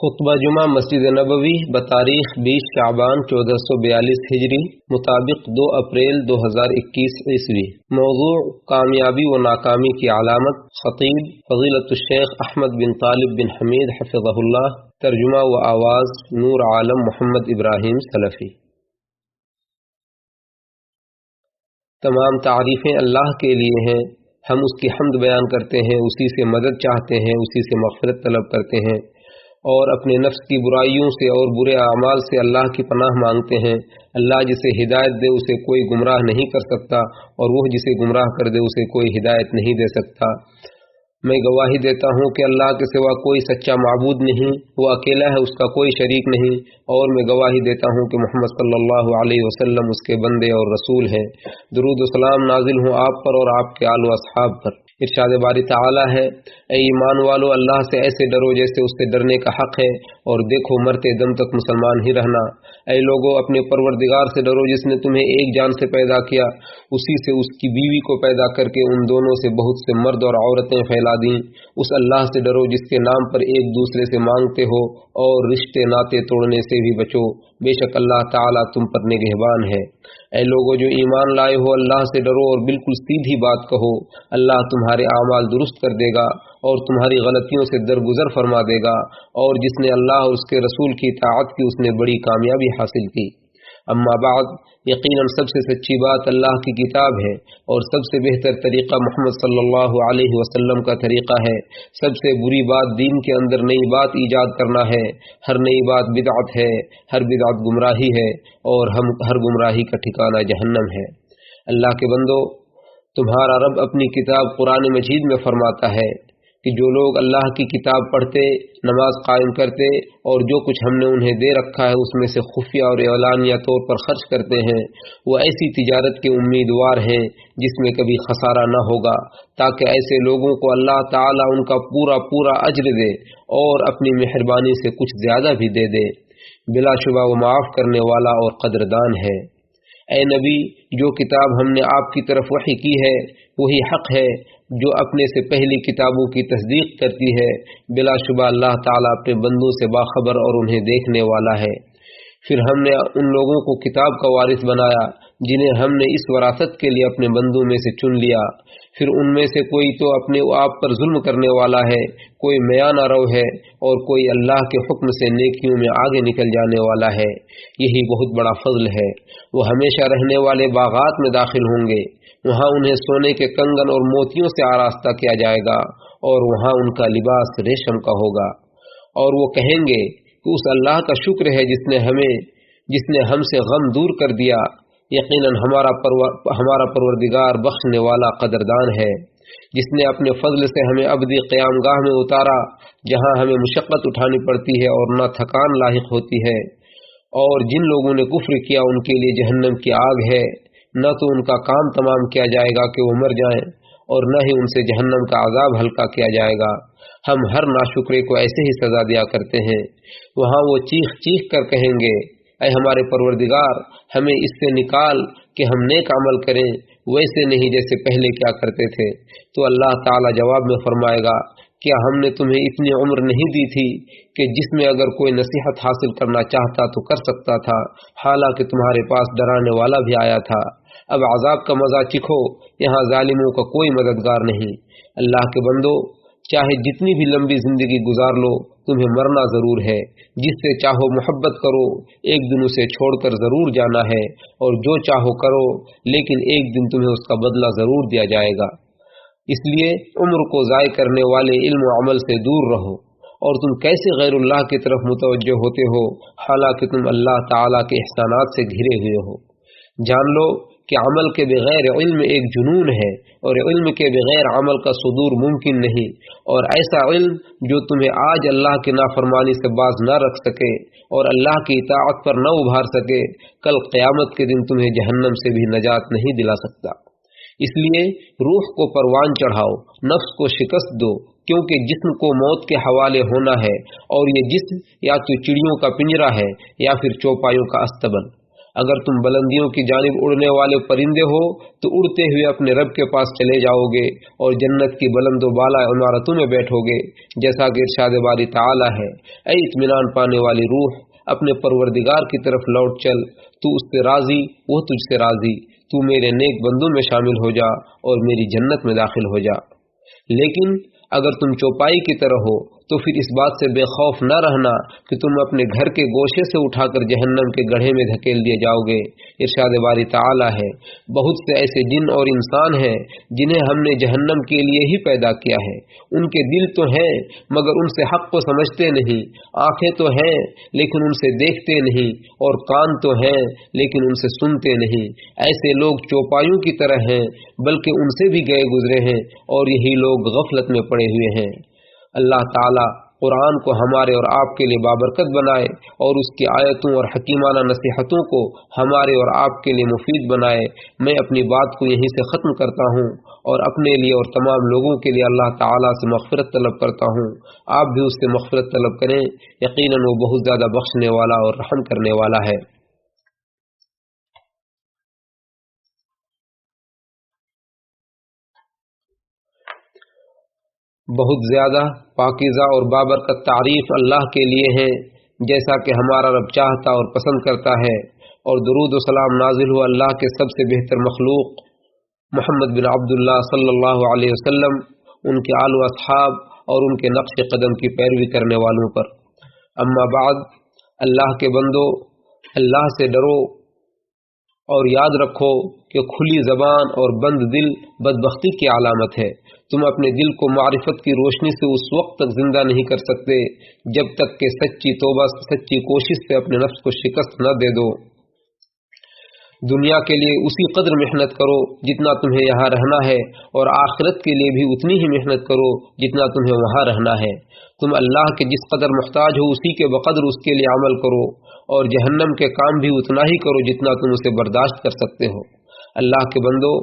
خطبہ جمعہ مسجد نبوی بتاریخ 20 شعبان 1442 ہجری مطابق 2 اپریل 2021 عیسوی۔ موضوع کامیابی و ناکامی کی علامت۔ خطیب فضیلت الشیخ احمد بن طالب بن حمید حفظہ اللہ۔ ترجمہ و آواز نور عالم محمد ابراہیم سلفی۔ تمام تعریفیں اللہ کے لیے ہیں، ہم اس کی حمد بیان کرتے ہیں، اسی سے مدد چاہتے ہیں، اسی سے مغفرت طلب کرتے ہیں اور اپنے نفس کی برائیوں سے اور برے اعمال سے اللہ کی پناہ مانگتے ہیں۔ اللہ جسے ہدایت دے اسے کوئی گمراہ نہیں کر سکتا، اور وہ جسے گمراہ کر دے اسے کوئی ہدایت نہیں دے سکتا۔ میں گواہی دیتا ہوں کہ اللہ کے سوا کوئی سچا معبود نہیں، وہ اکیلا ہے، اس کا کوئی شریک نہیں، اور میں گواہی دیتا ہوں کہ محمد صلی اللہ علیہ وسلم اس کے بندے اور رسول ہیں۔ درود و سلام نازل ہوں آپ پر اور آپ کے آل و اصحاب پر۔ ارشاد باری تعالی ہے، اے ایمان والو اللہ سے ایسے ڈرو جیسے اس سے ڈرنے کا حق ہے، اور دیکھو مرتے دم تک مسلمان ہی رہنا۔ اے لوگو اپنے پروردگار سے ڈرو جس نے تمہیں ایک جان سے پیدا کیا، اسی سے اس کی بیوی کو پیدا کر کے ان دونوں سے بہت سے مرد اور عورتیں پھیلا دیں۔ اس اللہ سے ڈرو جس کے نام پر ایک دوسرے سے مانگتے ہو، اور رشتے ناطے توڑنے سے بھی بچو، بے شک اللہ تعالیٰ تم پر نگہبان ہے۔ اے لوگو جو ایمان لائے ہو اللہ سے ڈرو اور بالکل سیدھی بات کہو، اللہ تمہارے اعمال درست کر دے گا اور تمہاری غلطیوں سے درگزر فرما دے گا، اور جس نے اللہ اور اس کے رسول کی اطاعت کی اس نے بڑی کامیابی حاصل کی۔ اما بعد، یقیناً سب سے سچی بات اللہ کی کتاب ہے، اور سب سے بہتر طریقہ محمد صلی اللہ علیہ وسلم کا طریقہ ہے۔ سب سے بری بات دین کے اندر نئی بات ایجاد کرنا ہے۔ ہر نئی بات بدعت ہے، ہر بدعت گمراہی ہے، اور ہر گمراہی کا ٹھکانہ جہنم ہے۔ اللہ کے بندو، تمہارا رب اپنی کتاب قرآن مجید میں فرماتا ہے کہ جو لوگ اللہ کی کتاب پڑھتے، نماز قائم کرتے اور جو کچھ ہم نے انہیں دے رکھا ہے اس میں سے خفیہ اور اعلانیہ طور پر خرچ کرتے ہیں، وہ ایسی تجارت کے امیدوار ہیں جس میں کبھی خسارہ نہ ہوگا، تاکہ ایسے لوگوں کو اللہ تعالیٰ ان کا پورا اجر دے اور اپنی مہربانی سے کچھ زیادہ بھی دے دے۔ بلا شبہ وہ معاف کرنے والا اور قدردان ہے۔ اے نبی، جو کتاب ہم نے آپ کی طرف وحی کی ہے وہی حق ہے جو اپنے سے پہلی کتابوں کی تصدیق کرتی ہے۔ بلا شبہ اللہ تعالیٰ اپنے بندوں سے باخبر اور انہیں دیکھنے والا ہے۔ پھر ہم نے ان لوگوں کو کتاب کا وارث بنایا جنہیں ہم نے اس وراثت کے لیے اپنے بندوں میں سے چن لیا۔ پھر ان میں سے کوئی تو اپنے آپ پر ظلم کرنے والا ہے، کوئی میانہ رو ہے، اور کوئی اللہ کے حکم سے نیکیوں میں آگے نکل جانے والا ہے۔ یہی بہت بڑا فضل ہے۔ وہ ہمیشہ رہنے والے باغات میں داخل ہوں گے، وہاں انہیں سونے کے کنگن اور موتیوں سے آراستہ کیا جائے گا، اور وہاں ان کا لباس ریشم کا ہوگا۔ اور وہ کہیں گے کہ اس اللہ کا شکر ہے جس نے ہم سے غم دور کر دیا۔ یقیناً ہمارا پروردگار بخشنے والا قدردان ہے، جس نے اپنے فضل سے ہمیں ابدی قیام گاہ میں اتارا جہاں ہمیں مشقت اٹھانی پڑتی ہے اور نہ تھکان لاحق ہوتی ہے۔ اور جن لوگوں نے کفر کیا ان کے لیے جہنم کی آگ ہے، نہ تو ان کا کام تمام کیا جائے گا کہ وہ مر جائیں، اور نہ ہی ان سے جہنم کا عذاب ہلکا کیا جائے گا۔ ہم ہر ناشکرے کو ایسے ہی سزا دیا کرتے ہیں۔ وہاں وہ چیخ چیخ کر کہیں گے، اے ہمارے پروردگار، ہمیں اس سے نکال کہ ہم نیک عمل کریں ویسے نہیں جیسے پہلے کیا کرتے تھے۔ تو اللہ تعالی جواب میں فرمائے گا، کیا ہم نے تمہیں اتنی عمر نہیں دی تھی کہ جس میں اگر کوئی نصیحت حاصل کرنا چاہتا تو کر سکتا تھا، حالانکہ تمہارے پاس ڈرانے والا بھی آیا تھا۔ اب عذاب کا مزہ چکھو، یہاں ظالموں کا کوئی مددگار نہیں۔ اللہ کے بندو، چاہے جتنی بھی لمبی زندگی گزار لو، تمہیں مرنا ضرور ہے۔ جس سے چاہو محبت کرو، ایک دن اسے چھوڑ کر ضرور جانا ہے، اور جو چاہو کرو، لیکن ایک دن تمہیں اس کا بدلہ ضرور دیا جائے گا۔ اس لیے عمر کو ضائع کرنے والے علم و عمل سے دور رہو۔ اور تم کیسے غیر اللہ کی طرف متوجہ ہوتے ہو حالانکہ تم اللہ تعالیٰ کے احسانات سے گھرے ہوئے ہو؟ جان لو کہ عمل کے بغیر علم ایک جنون ہے، اور علم کے بغیر عمل کا صدور ممکن نہیں۔ اور ایسا علم جو تمہیں آج اللہ کی نافرمانی سے باز نہ رکھ سکے اور اللہ کی اطاعت پر نہ ابھار سکے، کل قیامت کے دن تمہیں جہنم سے بھی نجات نہیں دلا سکتا۔ اس لیے روح کو پروان چڑھاؤ، نفس کو شکست دو، کیونکہ جسم کو موت کے حوالے ہونا ہے، اور یہ جسم یا تو چڑیوں کا پنجرا ہے یا پھر چوپایوں کا استبل۔ اگر تم بلندیوں کی جانب اڑنے والے پرندے ہو تو اڑتے ہوئے اپنے رب کے پاس چلے جاؤ گے اور جنت کی بلند و بالا عمارتوں میں بیٹھو گے، جیسا کہ ارشاد باری تعالی ہے، اے اطمینان پانے والی روح، اپنے پروردگار کی طرف لوٹ چل، تو اس سے راضی، وہ تجھ سے راضی، تو میرے نیک بندوں میں شامل ہو جا اور میری جنت میں داخل ہو جا۔ لیکن اگر تم چوپائی کی طرح ہو تو پھر اس بات سے بے خوف نہ رہنا کہ تم اپنے گھر کے گوشے سے اٹھا کر جہنم کے گڑھے میں دھکیل دیے جاؤ گے۔ ارشاد باری تعالی ہے، بہت سے ایسے جن اور انسان ہیں جنہیں ہم نے جہنم کے لیے ہی پیدا کیا ہے، ان کے دل تو ہیں مگر ان سے حق کو سمجھتے نہیں، آنکھیں تو ہیں لیکن ان سے دیکھتے نہیں، اور کان تو ہیں لیکن ان سے سنتے نہیں۔ ایسے لوگ چوپایوں کی طرح ہیں، بلکہ ان سے بھی گئے گزرے ہیں، اور یہی لوگ غفلت میں پڑے ہوئے ہیں۔ اللہ تعالیٰ قرآن کو ہمارے اور آپ کے لیے بابرکت بنائے اور اس کی آیتوں اور حکیمانہ نصیحتوں کو ہمارے اور آپ کے لیے مفید بنائے۔ میں اپنی بات کو یہیں سے ختم کرتا ہوں اور اپنے لیے اور تمام لوگوں کے لیے اللہ تعالیٰ سے مغفرت طلب کرتا ہوں۔ آپ بھی اس سے مغفرت طلب کریں، یقیناً وہ بہت زیادہ بخشنے والا اور رحم کرنے والا ہے۔ بہت زیادہ پاکیزہ اور بابرکت تعریف اللہ کے لیے ہیں، جیسا کہ ہمارا رب چاہتا اور پسند کرتا ہے، اور درود و سلام نازل ہوا اللہ کے سب سے بہتر مخلوق محمد بن عبداللہ صلی اللہ علیہ وسلم، ان کے آل و اصحاب اور ان کے نقش قدم کی پیروی کرنے والوں پر۔ اما بعد، اللہ کے بندو، اللہ سے ڈرو اور یاد رکھو کہ کھلی زبان اور بند دل بدبختی کی علامت ہے۔ تم اپنے دل کو معرفت کی روشنی سے اس وقت تک زندہ نہیں کر سکتے جب تک کہ سچی توبہ، سچی کوشش سے اپنے نفس کو شکست نہ دے دو۔ دنیا کے لیے اسی قدر محنت کرو جتنا تمہیں یہاں رہنا ہے، اور آخرت کے لیے بھی اتنی ہی محنت کرو جتنا تمہیں وہاں رہنا ہے۔ تم اللہ کے جس قدر محتاج ہو اسی کے بقدر اس کے لیے عمل کرو، اور جہنم کے کام بھی اتنا ہی کرو جتنا تم اسے برداشت کر سکتے ہو۔ اللہ کے بندو،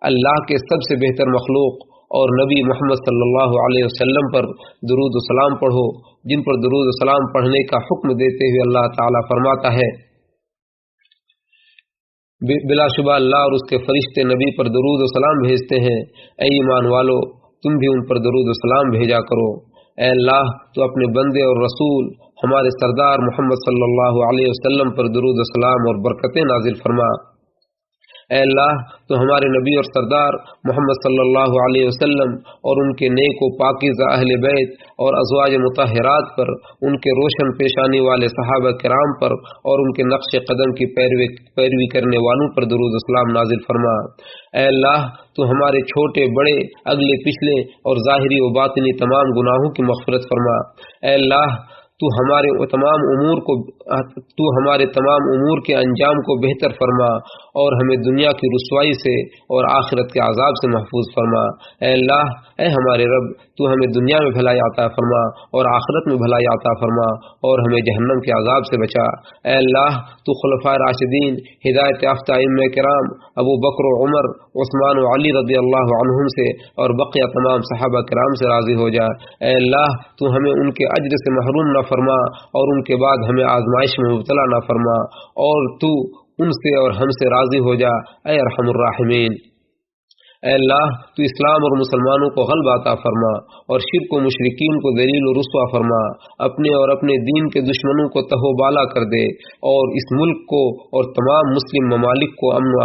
اللہ کے سب سے بہتر مخلوق اور نبی محمد صلی اللہ علیہ وسلم پر درود و سلام پڑھو، جن پر درود و سلام پڑھنے کا حکم دیتے ہوئے اللہ تعالیٰ فرماتا ہے، بلا شبہ اللہ اور اس کے فرشتے نبی پر درود و سلام بھیجتے ہیں، اے ایمان والو تم بھی ان پر درود و سلام بھیجا کرو۔ اے اللہ، تو اپنے بندے اور رسول ہمارے سردار محمد صلی اللہ علیہ وسلم پر درود و سلام اور برکتیں نازل فرما۔ اے اللہ، تو ہمارے نبی اور سردار محمد صلی اللہ علیہ وسلم اور ان کے نیک و پاکیزہ اہل بیت اور ازواج مطہرات پر، ان کے روشن پیشانی والے صحابہ کرام پر اور ان کے نقش قدم کی پیروی کرنے والوں پر درود و سلام نازل فرما۔ اے اللہ، تو ہمارے چھوٹے بڑے، اگلے پچھلے اور ظاہری و باطنی تمام گناہوں کی مغفرت فرما۔ اے اللہ، تو ہمارے تمام امور کے انجام کو بہتر فرما اور ہمیں دنیا کی رسوائی سے اور آخرت کے عذاب سے محفوظ فرما۔ اے اللہ، اے ہمارے رب، تو ہمیں دنیا میں بھلائی عطا فرما اور آخرت میں بھلائی عطا فرما اور ہمیں جہنم کے عذاب سے بچا۔ اے اللہ، تو خلفائے راشدین، ہدایت یافتہ ائمہ کرام ابو بکر و عمر، عثمان و علی رضی اللہ عنہم سے اور بقیہ تمام صحابہ کرام سے راضی ہو جا۔ اے اللہ، تو ہمیں ان کے اجر سے محروم نہ فرما اور ان کے بعد ہمیں آزمائش میں مبتلا نہ فرما، اور تو ان سے اور ہم سے راضی ہو جا، اے ارحم الراحمین۔ اے اللہ، تو اسلام اور مسلمانوں کو غلبہ عطا فرما اور شرک و مشرکین کو ذلیل و رسوا فرما، اپنے اور اپنے دین کے دشمنوں کو تہو بالا کر دے، اور اس ملک کو اور تمام مسلم ممالک کو امن و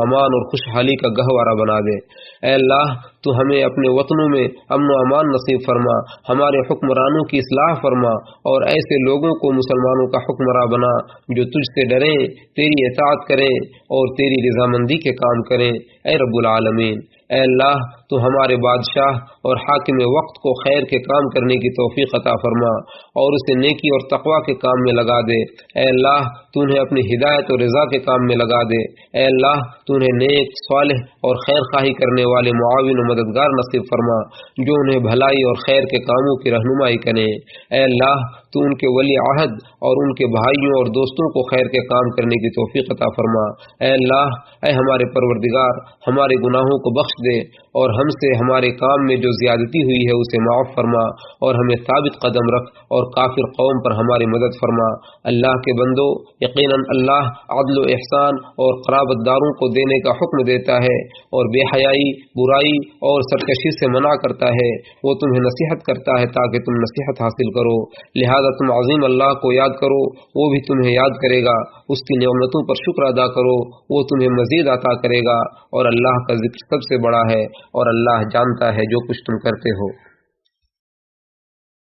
امان اور خوشحالی کا گہوارہ بنا دے۔ اے اللہ، تو ہمیں اپنے وطنوں میں امن و امان نصیب فرما، ہمارے حکمرانوں کی اصلاح فرما، اور ایسے لوگوں کو مسلمانوں کا حکمراں بنا جو تجھ سے ڈریں، تیری اطاعت کریں اور تیری رضامندی کے کام کریں، اے رب العالمین۔ اے اللہ، تو ہمارے بادشاہ اور حاکم وقت کو خیر کے کام کرنے کی توفیق عطا فرما اور اسے نیکی اور تقوی کے کام میں لگا دے۔ اے اللہ، تو انہیں اپنی ہدایت اور رضا کے کام میں لگا دے۔ اے اللہ، تو انہیں نیک، صالح اور خیر خواہی کرنے والے معاون و مددگار نصیب فرما جو انہیں بھلائی اور خیر کے کاموں کی رہنمائی کریں۔ اے اللہ، تو ان کے ولی عہد اور ان کے بھائیوں اور دوستوں کو خیر کے کام کرنے کی توفیق عطا فرما۔ اے اللہ، اے ہمارے پروردگار، ہمارے گناہوں کو بخش دے اور ہم سے ہمارے کام میں جو زیادتی ہوئی ہے اسے معاف فرما، اور ہمیں ثابت قدم رکھ اور کافر قوم پر ہماری مدد فرما۔ اللہ کے بندو، یقیناً اللہ عدل و احسان اور قرابت داروں کو دینے کا حکم دیتا ہے اور بے حیائی، برائی اور سرکشی سے منع کرتا ہے۔ وہ تمہیں نصیحت کرتا ہے تاکہ تم نصیحت حاصل کرو، لہذا تم عظیم اللہ کو یاد کرو، وہ بھی تمہیں یاد کرے گا۔ اس کی نعمتوں پر شکر ادا کرو، وہ تمہیں مزید عطا کرے گا، اور اللہ کا ذکر سب سے بڑا ہے، اور اللہ جانتا ہے جو کچھ تم کرتے ہو۔